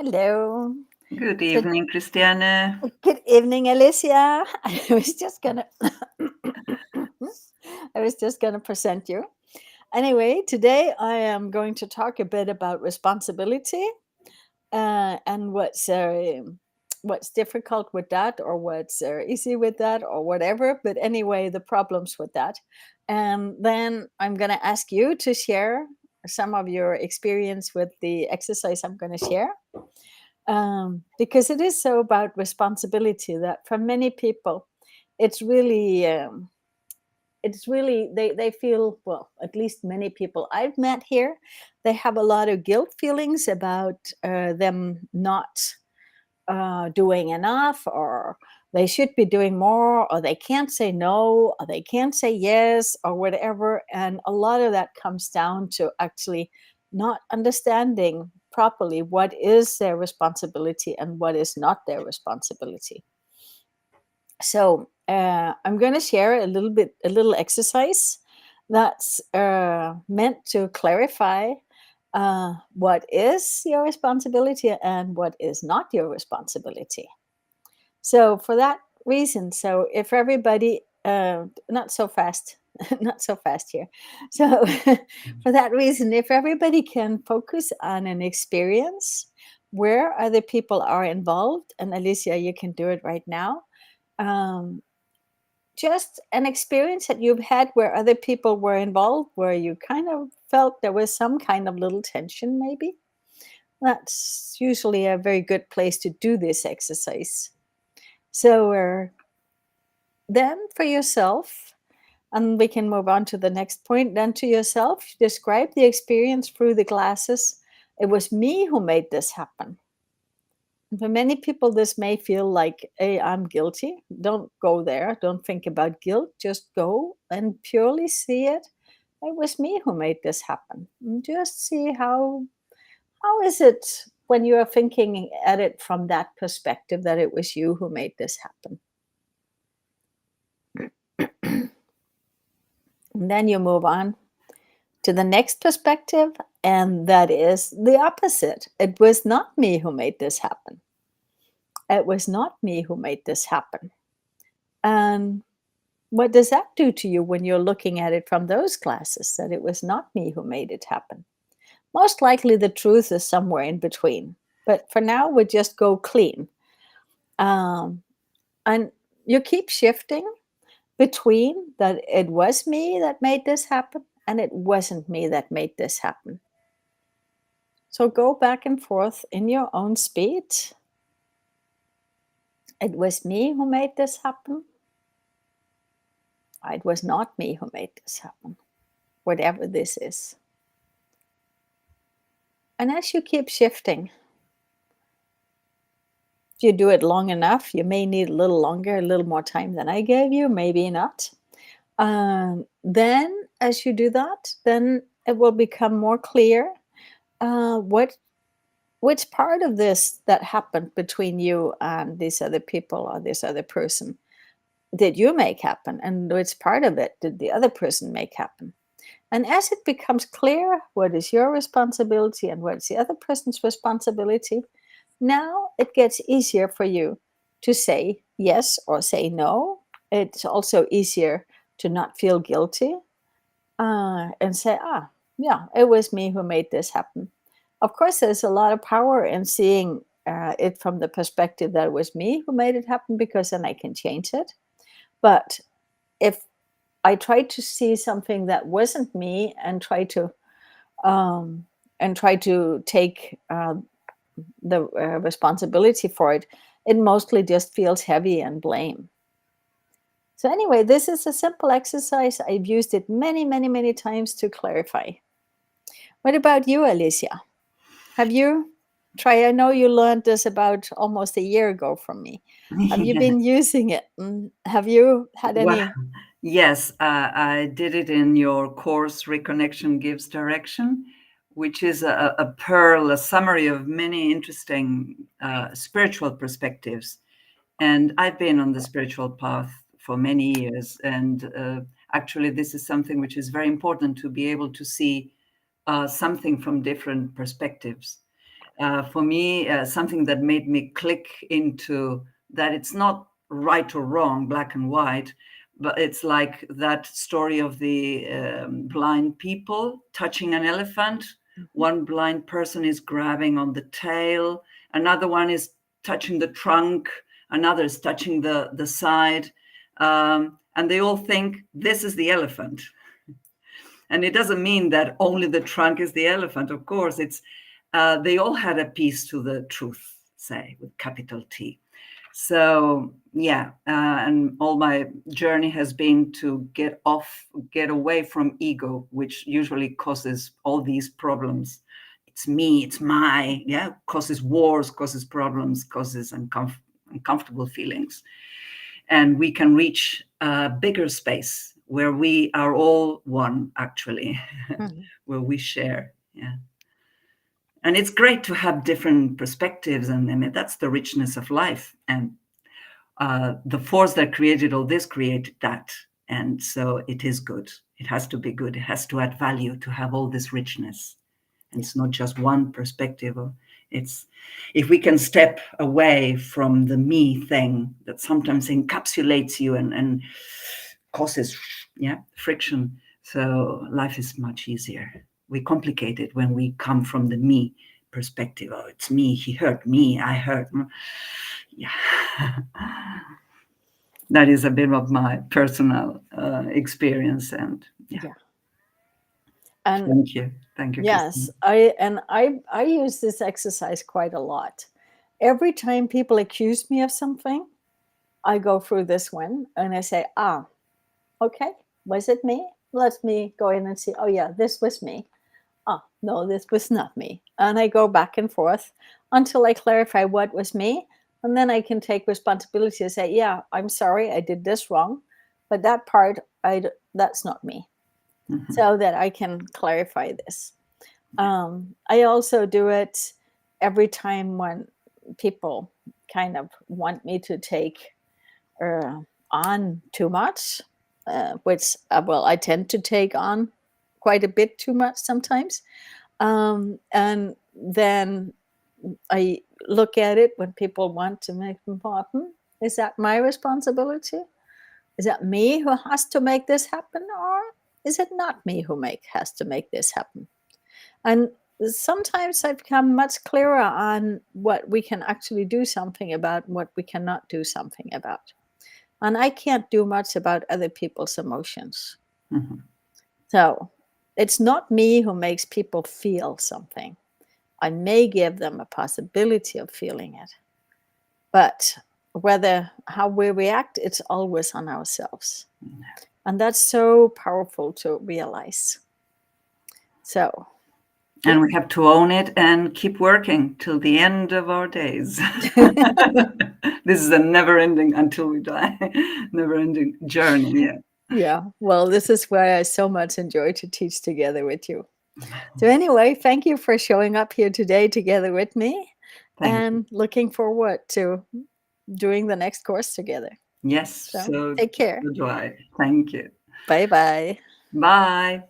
Hello. Good Good, evening, Kristiane. good evening, Alicia. I was just gonna I was just gonna present you. Anyway, today I am going to talk a bit about responsibility and what's difficult with that, or what's easy with that, or whatever. But anyway, the problems with that. And then I'm gonna ask you to share some of your experience with the exercise I'm going to share. Because it is so about responsibility that for many people it's really they feel, well, at least many people I've met here, they have a lot of guilt feelings about them not doing enough, or they should be doing more, or they can't say no, or they can't say yes, or whatever. And a lot of that comes down to actually not understanding properly what is their responsibility and what is not their responsibility. So I'm going to share a little exercise that's meant to clarify what is your responsibility and what is not your responsibility. So for that reason, so if everybody, not so fast, not so fast here. So for that reason, if everybody can focus on an experience where other people are involved, and Alicia, you can do it right now. Um, just an experience that you've had where other people were involved, where you kind of felt there was some kind of little tension, maybe. That's usually a very good place to do this exercise. So then for yourself, and we can move on to the next point, then to yourself, describe the experience through the glasses. It was me who made this happen. For many people, this may feel like, hey, I'm guilty. Don't go there. Don't think about guilt. Just go and purely see it. It was me who made this happen. And just see how is it when you are thinking at it from that perspective, that it was you who made this happen. And then you move on to the next perspective, and that is the opposite. It was not me who made this happen. It was not me who made this happen. And what does that do to you when you're looking at it from those glasses, that it was not me who made it happen? Most likely the truth is somewhere in between. But for now, we just go clean. Um, and you keep shifting between that it was me that made this happen and it wasn't me that made this happen. So go back and forth in your own speed. It was me who made this happen. It was not me who made this happen, whatever this is. And as you keep shifting, if you do it long enough, you may need a little longer, a little more time than I gave you, maybe not. Then, as you do that, then it will become more clear which part of this that happened between you and these other people or this other person did you make happen, and which part of it did the other person make happen. And as it becomes clear what is your responsibility and what's the other person's responsibility, now it gets easier for you to say yes or say no. It's also easier to not feel guilty and say, yeah, it was me who made this happen. Of course, there's a lot of power in seeing it from the perspective that it was me who made it happen, because then I can change it. But if I try to see something that wasn't me and try to take the responsibility for it, it mostly just feels heavy and blame. So anyway, this is a simple exercise. I've used it many, many, many times to clarify. What about you, Alicia? Have you tried? I know you learned this about almost a year ago from me. Have you Yeah. been using it? Have you had Well, any? yes, I did it in your course, Reconnection Gives Direction, which is a pearl, a summary of many interesting spiritual perspectives. And I've been on the spiritual path for many years. And actually, this is something which is very important, to be able to see something from different perspectives. for me, something that made me click into that it's not right or wrong, black and white, but it's like that story of the blind people touching an elephant. One blind person is grabbing on the tail, another one is touching the trunk, another is touching the side, and they all think this is the elephant. And it doesn't mean that only the trunk is the elephant. Of course, it's they all had a piece to the truth, say, with capital T. So yeah, and all my journey has been to get away from ego, which usually causes all these problems. It's me, it's my, yeah, causes wars, causes problems, causes uncomfortable feelings. And we can reach a bigger space where we are all one, actually, where we share. Yeah. And it's great to have different perspectives. And I mean, that's the richness of life. And the force that created all this created that. And so it is good. It has to be good. It has to add value to have all this richness. And it's not just one perspective. It's if we can step away from the me thing that sometimes encapsulates you and causes friction. So life is much easier. We complicate it when we come from the me perspective. Oh, it's me. He hurt me. I hurt. Yeah. That is a bit of my personal experience. And yeah. And thank you. Thank you. Yes, Kristiane. I use this exercise quite a lot. Every time people accuse me of something, I go through this one and I say, okay, was it me? Let me go in and see, oh yeah, this was me. No, this was not me. And I go back and forth until I clarify what was me. And then I can take responsibility and say, yeah, I'm sorry, I did this wrong. But that part, that's not me. So that I can clarify this. I also do it every time when people kind of want me to take on too much, which, I tend to take on quite a bit too much sometimes. And then I look at it when people want to make them happen. Is that my responsibility? Is that me who has to make this happen? Or is it not me who has to make this happen? And sometimes I've become much clearer on what we can actually do something about and what we cannot do something about. And I can't do much about other people's emotions. So it's not me who makes people feel something. I may give them a possibility of feeling it. But how we react, it's always on ourselves. And that's so powerful to realize. So. And we have to own it and keep working till the end of our days. This is a never-ending, until we die, never-ending journey. Yeah. Yeah. Well, this is why I so much enjoy to teach together with you. So anyway, thank you for showing up here today together with me. And looking forward to doing the next course together. Yes. So take care. So do I. Thank you. Bye-bye. Bye.